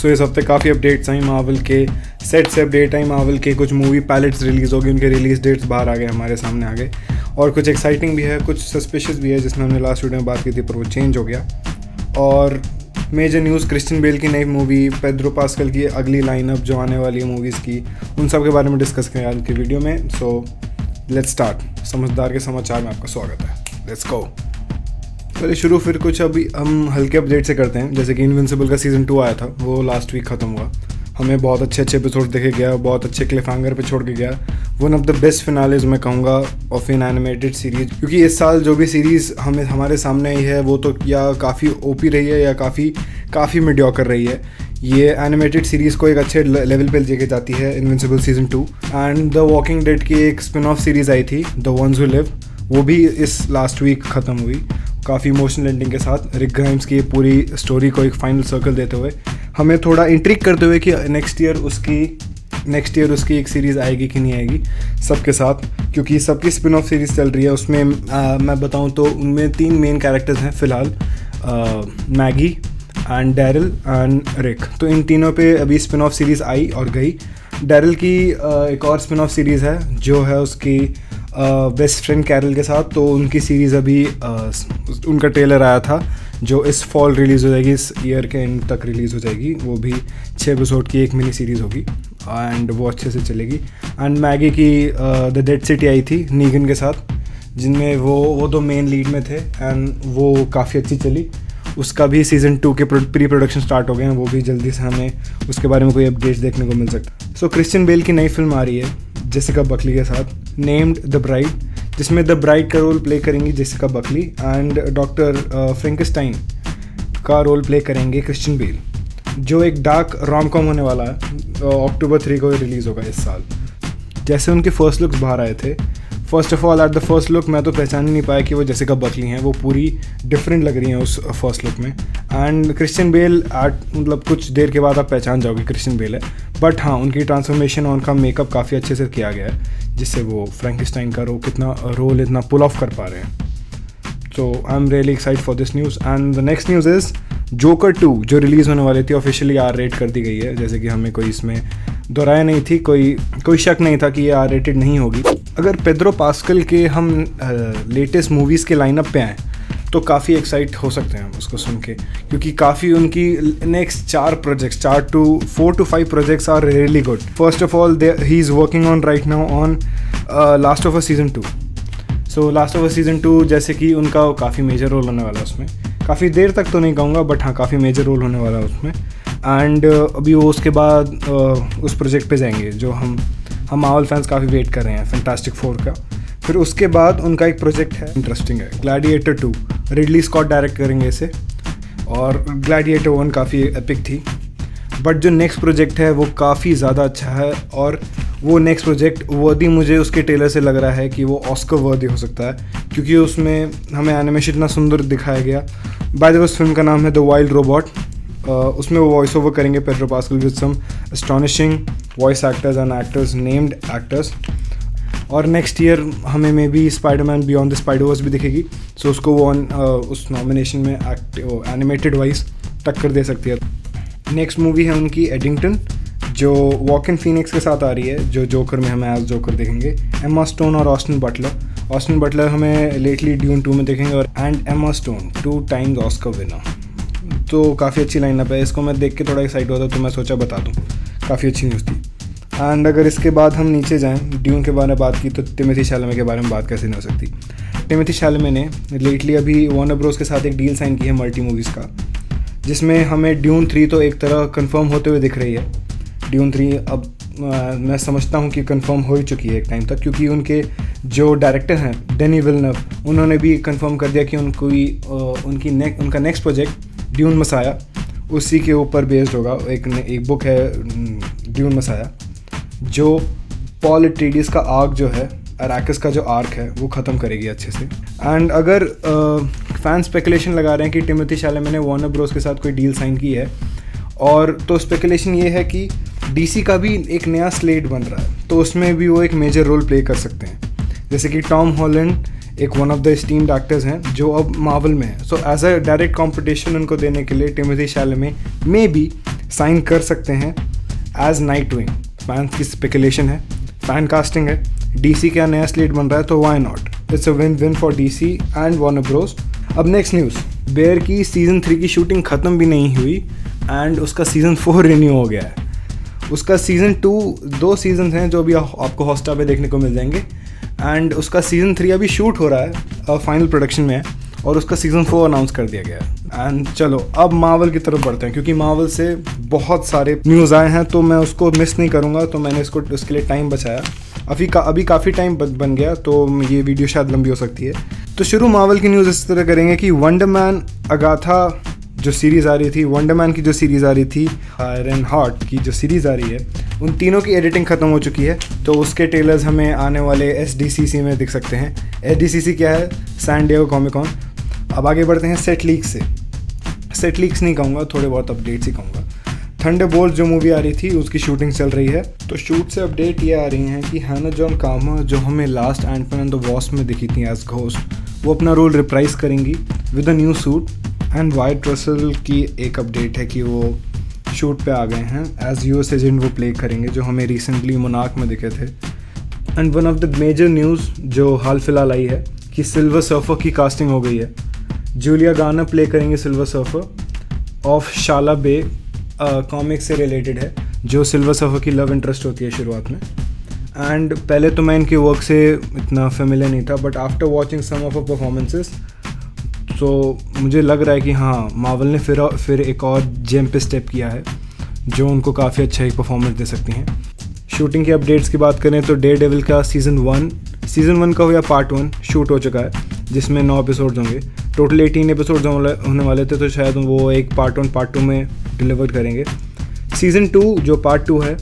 सो इस हफ्ते काफ़ी अपडेट्स आई मार्वल के, सेट से अपडेट आई मार्वल के, कुछ मूवी पैलेट्स रिलीज़ हो गए, उनके रिलीज़ डेट्स बाहर आ गए, हमारे सामने आ गए, और कुछ एक्साइटिंग भी है, कुछ सस्पिशियस भी है जिसमें हमने लास्ट वीडियो में बात की थी पर वो चेंज हो गया। और मेजर न्यूज़ क्रिश्चियन बेल की नई मूवी, पेड्रो पास्कल की अगली लाइनअप जो आने वाली है मूवीज़ की, उन सब के बारे में डिस्कस करें आज की वीडियो में। So let's start. समझदार के समाचार में आपका स्वागत है। Let's go. पहले शुरू फिर कुछ अभी हम हल्के अपडेट से करते हैं। जैसे कि इनविंसिबल का सीज़न 2 आया था, वो लास्ट वीक ख़त्म हुआ। हमें बहुत अच्छे एपिसोड देखे गया, बहुत अच्छे क्लिफ हैंगर पे छोड़ के गया। वन ऑफ द बेस्ट फिनालेज मैं कहूँगा ऑफ एन एनिमेटेड सीरीज, क्योंकि इस साल जो भी सीरीज़ हमारे सामने आई है वो तो या काफ़ी ओपी रही है या काफ़ी मीडियोकर रही है। ये एनिमेटेड सीरीज़ को एक अच्छे लेवल पे लेके जाती है invincible season 2। And the walking dead की एक स्पिन ऑफ सीरीज़ आई थी, द वंस हू लिव, वो भी इस लास्ट वीक ख़त्म हुई काफ़ी इमोशनल एंडिंग के साथ। रिक ग्राइम्स की पूरी स्टोरी को एक फाइनल सर्कल देते हुए, हमें थोड़ा इंट्रिग करते हुए कि नेक्स्ट ईयर उसकी एक सीरीज़ आएगी कि नहीं आएगी सबके साथ, क्योंकि सबकी स्पिन ऑफ सीरीज़ चल रही है। उसमें मैं बताऊं तो उनमें 3 मेन कैरेक्टर्स हैं फ़िलहाल, मैगी एंड डैरिल एंड रिक। तो इन तीनों पे अभी स्पिन ऑफ सीरीज़ आई और गई। डैरिल की एक और स्पिन ऑफ सीरीज़ है जो है उसकी बेस्ट फ्रेंड कैरल के साथ। तो उनकी सीरीज़ अभी उनका ट्रेलर आया था जो इस फॉल रिलीज़ हो जाएगी, इस ईयर के एंड तक रिलीज़ हो जाएगी। वो भी 6 एपिसोड की एक मिनी सीरीज़ होगी एंड वो अच्छे से चलेगी। एंड मैगी की द डेड सिटी आई थी नीगन के साथ, जिनमें वो 2 मेन लीड में थे एंड वो काफ़ी अच्छी चली। उसका भी सीज़न 2 के प्री प्रोडक्शन स्टार्ट हो गए हैं, वो भी जल्दी से हमें उसके बारे में कोई अपडेट्स देखने को मिल सकता है। सो क्रिश्चियन बेल की नई फिल्म आ रही है जेसिका बकली के साथ, नेम्ड द ब्राइड, जिसमें द ब्राइड का रोल प्ले करेंगी Jessica Buckley and doctor Frankenstein का रोल प्ले करेंगे क्रिश्चियन बेल, जो एक डार्क रोम कॉम होने वाला है। अक्टूबर 3 को रिलीज़ होगा इस साल। जैसे उनके फर्स्ट लुक्स बाहर आए थे, first of all at the first look मैं तो पहचान ही नहीं पाया कि वो जेसिका बकली हैं। वो पूरी डिफरेंट लग रही हैं उस फर्स्ट लुक में। एंड क्रिश्चियन बेल मतलब कुछ देर के बाद आप पहचान जाओगे क्रिश्चियन बेल है, बट हाँ उनकी ट्रांसफॉर्मेशन और उनका मेकअप काफ़ी अच्छे से किया गया है, जिससे वो फ्रैंकेनस्टाइन का रोल इतना पुल ऑफ कर पा रहे हैं। So I am really excited for this news. And the next news is Joker 2 जो रिलीज़ होने वाली थी ऑफिशियली R रेट कर दी गई है। जैसे कि हमें कोई इसमें दोहराया नहीं थी, कोई शक नहीं था कि ये R रेटेड नहीं होगी। अगर पेड्रो पास्कल के हम लेटेस्ट मूवीज़ के लाइनअप पे आएँ तो काफ़ी एक्साइट हो सकते हैं हम उसको सुन के, क्योंकि काफ़ी उनकी next 4 to 5 projects are really good. First of all he is working on right now on Last of Us season 2। So Last of Us season 2 जैसे कि उनका काफ़ी मेजर रोल होने वाला है उसमें, काफ़ी देर तक तो नहीं कहूँगा बट हाँ काफ़ी मेजर रोल होने वाला है उसमें। एंड अभी वो उसके बाद उस प्रोजेक्ट पे जाएंगे जो हम मार्वल फैंस काफ़ी वेट कर रहे हैं, फैंटास्टिक 4 का। फिर उसके बाद उनका एक प्रोजेक्ट है, इंटरेस्टिंग है, ग्लैडिएटर 2, रिडली स्कॉट डायरेक्ट करेंगे इसे। और ग्लैडिएटर 1 काफ़ी एपिक थी, बट जो नेक्स्ट प्रोजेक्ट है वो काफ़ी ज़्यादा अच्छा है। और वो नेक्स्ट प्रोजेक्ट वर्दी, मुझे उसके ट्रेलर से लग रहा है कि वो ऑस्कर वर्दी हो सकता है, क्योंकि उसमें हमें एनिमेशन इतना सुंदर दिखाया गया। बाय द वे उस फिल्म का नाम है द वाइल्ड रोबोट। उसमें वो वॉइस ओवर करेंगे Pedro Pascal with some astonishing voice actors and actors, named actors. और नेक्स्ट ईयर हमें maybe Spiderman beyond the Spiderverse भी दिखेगी। सो उसको वो उस नॉमिनेशन में एनिमेटेड वाइज टक्कर दे सकती है। नेक्स्ट मूवी है उनकी एडिंगटन, जो वॉकिन फीनिक्स के साथ आ रही है, जो जोकर में हमें एज जोकर देखेंगे। एमा स्टोन और ऑस्टिन बटलर हमें लेटली ड्यून 2 में देखेंगे, और and Emma Stone 2 times Oscar winner. तो काफ़ी अच्छी लाइनअप है। इसको मैं देख के थोड़ा एक्साइट हुआ था, तो मैं सोचा बता दूँ, काफ़ी अच्छी न्यूज़ थी। एंड अगर इसके बाद हम नीचे जाएँ, ड्यून के बारे में बात की तो टिमोथी शैलेमे के बारे में बात कैसे नहीं हो सकती। टिमोथी शैलेमे ने लेटली अभी वार्नर ब्रोस के साथ एक डील साइन की है मल्टी मूवीज़ का, जिसमें हमें ड्यून 3 तो एक तरह कंफर्म होते हुए दिख रही है। ड्यून 3 अब मैं समझता हूँ कि कंफर्म हो ही चुकी है एक टाइम तक, क्योंकि उनके जो डायरेक्टर हैं डेनी विलनव, उन्होंने भी कंफर्म कर दिया कि उनका नेक्स्ट प्रोजेक्ट ड्यून मसाया उसी के ऊपर बेस्ड होगा। एक बुक है ड्यून मसाया, जो पॉल एट्रेइडिस का आर्क जो है, अराकिस का जो आर्क है, वो ख़त्म करेगी अच्छे से। एंड अगर फैन स्पेकुलेशन लगा रहे हैं कि टिमोथी शैलेमे ने वार्नर ब्रोस के साथ कोई डील साइन की है, और तो स्पेकुलेशन ये है कि डीसी का भी एक नया स्लेट बन रहा है, तो उसमें भी वो एक मेजर रोल प्ले कर सकते हैं। जैसे कि टॉम हॉलैंड एक one of the esteemed actors हैं जो अब मार्वल में है। So as a direct competition उनको देने के लिए Timothee Chalamet maybe sign कर सकते हैं एज नाइटविंग। फैंस की स्पेकुलेशन है, फैन कास्टिंग है, DC का नया स्लेट बन रहा है, तो why not, it's a win win for DC and Warner Bros. अब नेक्स्ट न्यूज़, बेयर की सीज़न 3 की शूटिंग ख़त्म भी नहीं हुई एंड उसका सीज़न 4 रिन्यू हो गया है। उसका सीज़न 2, 2 सीजन हैं जो अभी आपको हॉटस्टार पे देखने को मिल जाएंगे, एंड उसका सीज़न 3 अभी शूट हो रहा है, फाइनल प्रोडक्शन में है, और उसका सीज़न 4 अनाउंस कर दिया गया है। एंड चलो अब मार्वल की तरफ बढ़ते हैं, क्योंकि मार्वल से बहुत सारे न्यूज़ आए हैं तो मैं उसको मिस नहीं करूँगा, तो मैंने उसके लिए टाइम बचाया। अभी काफ़ी टाइम बन गया, तो ये वीडियो शायद लंबी हो सकती है। तो शुरू मार्वल की न्यूज़ इस तरह करेंगे कि वंडर मैन अगाथा जो सीरीज़ आ रही थी, वंडर मैन की जो सीरीज़ आ रही थी, आयरन हार्ट की जो सीरीज़ आ रही है, उन तीनों की एडिटिंग ख़त्म हो चुकी है। तो उसके ट्रेलर्स हमें आने वाले SDCC में दिख सकते हैं। SDCC क्या है? San Diego Comic Con. अब आगे बढ़ते हैं सेट लीक्स से। सेट लीक्स नहीं कहूँगा, थोड़े बहुत अपडेट्स ही कहूँगा। थंडरबोल्ट जो मूवी आ रही थी उसकी शूटिंग चल रही है, तो शूट से अपडेट ये आ रही हैं कि हैना जॉन कार्टर, जो हमें last Antman and the Wasp में दिखी थी एज घोस्ट, वो अपना रोल रिप्राइज करेंगी with a new suit. And Wyatt Russell की एक अपडेट है कि वो शूट पे आ गए हैं, एज US एजेंट वो प्ले करेंगे, जो हमें रिसेंटली मोनार्क में दिखे थे। And one of the major news जो हाल फिलहाल आई है कि सिल्वर सर्फर की कास्टिंग हो गई है। जूलिया गार्नर प्ले करेंगे सिल्वर सर्फर ऑफ शाला बे, कॉमिक से रिलेटेड है, जो सिल्वर सर्फर की लव इंटरेस्ट होती है शुरुआत में। एंड पहले तो मैं इनके वर्क से इतना फेमिलियर नहीं था, but after watching some of performances तो मुझे लग रहा है कि हाँ, मार्वल ने फिर एक और जेम पे स्टेप किया है, जो उनको काफ़ी अच्छा एक परफॉर्मेंस दे सकती हैं। शूटिंग के अपडेट्स की बात करें तो डेयरडेविल का सीज़न 1 का हो या पार्ट 1 शूट हो चुका है, जिसमें 9 एपिसोड्स होंगे। टोटल 18 एपिसोड्स होने वाले थे, तो शायद वो एक पार्ट 1 पार्ट 2 में डिलीवर करेंगे। सीज़न 2 जो पार्ट 2 है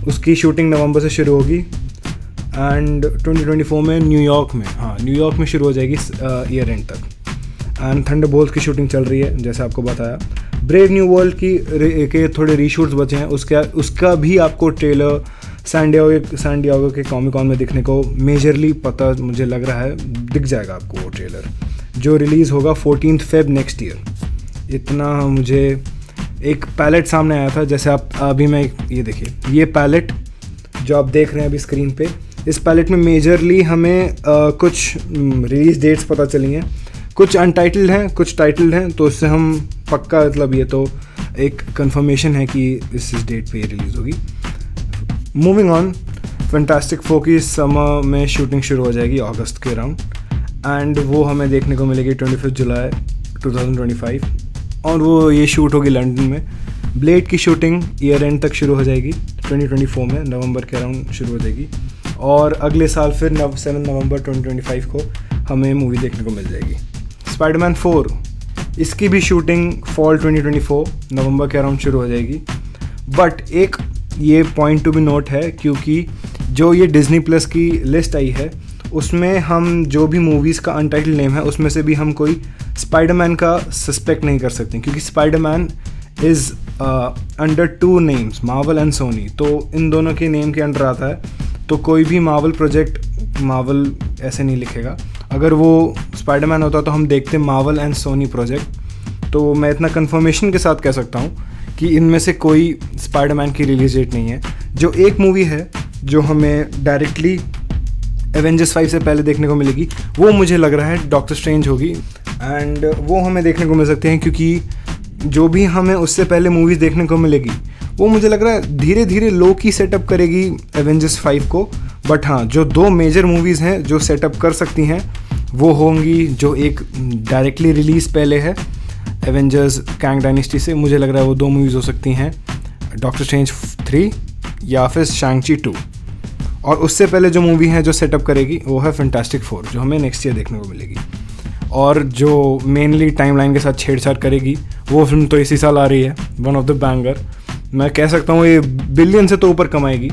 उसकी शूटिंग नवंबर से शुरू होगी एंड 2024 में न्यूयॉर्क में शुरू हो जाएगी ईयर एंड तक। एंड थंडरबोल्ट की शूटिंग चल रही है, जैसे आपको बताया। ब्रेव न्यू वर्ल्ड के थोड़े रीशूट्स बचे हैं, उसका भी आपको ट्रेलर सैन डिएगो के कॉमिक कॉन में दिखने को मेजरली पता मुझे लग रहा है दिख जाएगा आपको वो ट्रेलर, जो रिलीज़ होगा 14 फेब नेक्स्ट ईयर। इतना मुझे एक पैलेट सामने आया था, जैसे आप अभी मैं ये देखिए, ये पैलेट जो आप देख रहे हैं अभी स्क्रीन पे, इस पैलेट में मेजरली हमें कुछ रिलीज़ डेट्स पता चली हैं, कुछ अनटाइटल्ड हैं, कुछ टाइटल्ड हैं, तो इससे हम पक्का, मतलब ये तो एक कंफर्मेशन है कि इस डेट पे ये रिलीज़ होगी। मूविंग ऑन, फैंटास्टिक फोर की समर में शूटिंग शुरू हो जाएगी अगस्त के अराउंड, एंड वो हमें देखने को मिलेगी 25 जुलाई 2025, और वो ये शूट होगी लंदन में। ब्लेड की शूटिंग ईयर एंड तक शुरू हो जाएगी 2024 में, नवंबर के अराउंड शुरू हो जाएगी, और अगले साल फिर 7 नवंबर 2025 को हमें मूवी देखने को मिल जाएगी। स्पाइडरमैन 4, इसकी भी शूटिंग फॉल 2024 नवंबर के अराउंड शुरू हो जाएगी। बट एक ये पॉइंट टू बी नोट है, क्योंकि जो ये डिज्नी प्लस की लिस्ट आई है उसमें हम जो भी मूवीज़ का अनटाइटल्ड नेम है उसमें से भी हम कोई स्पाइडरमैन का सस्पेक्ट नहीं कर सकते, क्योंकि Spiderman is under 2 names, Marvel and Soni, तो इन दोनों के नेम के अंडर आता है। तो कोई भी मार्वल प्रोजेक्ट मार्वल ऐसे नहीं लिखेगा। अगर वो स्पाइडरमैन होता तो हम देखते मार्वल एंड सोनी प्रोजेक्ट। तो मैं इतना कंफर्मेशन के साथ कह सकता हूँ कि इनमें से कोई स्पाइडरमैन की रिलीज डेट नहीं है। जो एक मूवी है जो हमें डायरेक्टली एवेंजर्स 5 से पहले देखने को मिलेगी, वो मुझे लग रहा है डॉक्टर स्ट्रेंज होगी, एंड वो हमें देखने को मिल सकते हैं, क्योंकि जो भी हमें उससे पहले मूवीज़ देखने को मिलेगी वो मुझे लग रहा है धीरे धीरे लो की सेटअप करेगी एवेंजर्स 5 को। बट हाँ, जो 2 मेजर मूवीज़ हैं जो सेटअप कर सकती हैं वो होंगी, जो एक डायरेक्टली रिलीज़ पहले है एवेंजर्स कैंग डायनेस्टी से, मुझे लग रहा है वो 2 मूवीज़ हो सकती हैं, डॉक्टर स्ट्रेंज 3 या फिर शैंग-ची 2। और उससे पहले जो मूवी है जो सेटअप करेगी वो है फैंटास्टिक 4, जो हमें नेक्स्ट ईयर देखने को मिलेगी। और जो मेनली टाइमलाइन के साथ छेड़छाड़ करेगी वो फिल्म तो इसी साल आ रही है, वन ऑफ द बैंगर, मैं कह सकता हूँ ये बिलियन से तो ऊपर कमाएगी,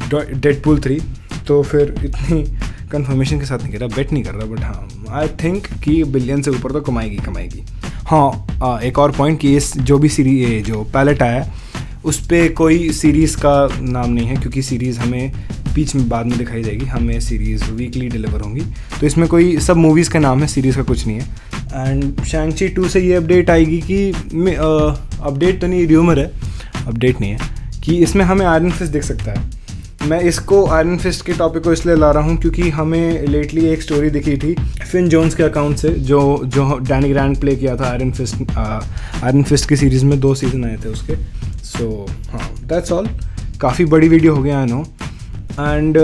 डेडपूल 3। तो फिर इतनी कंफर्मेशन के साथ नहीं कह रहा, बेट नहीं कर रहा, बट हाँ आई थिंक कि बिलियन से ऊपर तो कमाएगी। हाँ, एक और पॉइंट कि इस जो भी सीरीज जो पैलेट आया है उस पर कोई सीरीज़ का नाम नहीं है, क्योंकि सीरीज़ हमें बीच में बाद में दिखाई जाएगी, हमें सीरीज़ वीकली डिलीवर होंगी, तो इसमें कोई सब मूवीज़ का नाम है, सीरीज़ का कुछ नहीं है। एंड शैंग-ची 2 से ये अपडेट आएगी कि अपडेट तो नहीं, र्यूमर है, अपडेट नहीं है, कि इसमें हमें आयरन फिस्ट दिख सकता है। मैं इसको आयरन फिस्ट के टॉपिक को इसलिए ला रहा हूँ क्योंकि हमें लेटली एक स्टोरी दिखी थी फिन जोन्स के अकाउंट से, जो डैनी ग्रैंड प्ले किया था आयरन फिस्ट की सीरीज़ में 2 सीज़न आए थे उसके। सो हाँ, दैट्स ऑल। काफ़ी बड़ी वीडियो हो गया, I know. And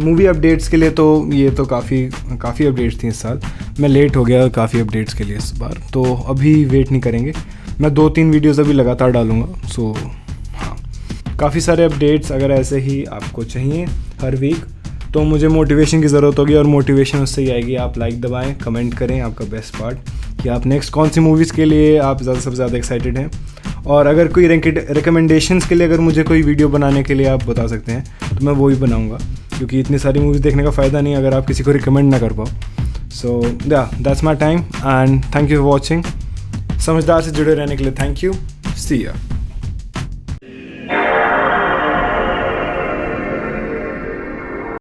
movie updates के लिए तो ये तो काफ़ी अपडेट्स थी इस साल। मैं लेट हो गया काफ़ी अपडेट्स के लिए इस बार, तो अभी वेट नहीं करेंगे। मैं 2-3 वीडियोज़ अभी लगातार डालूँगा। सो हाँ, काफ़ी सारे अपडेट्स अगर ऐसे ही आपको चाहिए हर वीक, तो मुझे मोटिवेशन की ज़रूरत होगी, और मोटिवेशन उससे ही आएगी आप लाइक दबाएं, कमेंट करें आपका बेस्ट पार्ट कि आप नेक्स्ट कौन सी मूवीज़ के लिए आप सबसे ज़्यादा एक्साइटेड हैं। और अगर कोई रिकमेंडेशंस के लिए अगर मुझे कोई वीडियो बनाने के लिए आप बता सकते हैं तो मैं वो ही बनाऊँगा, क्योंकि इतनी सारी मूवीज़ देखने का फ़ायदा नहीं अगर आप किसी को रिकमेंड ना कर पाओ। सो या that's my time and thank you for watching. समझदार से जुड़े रहने के लिए थैंक यू। सी या।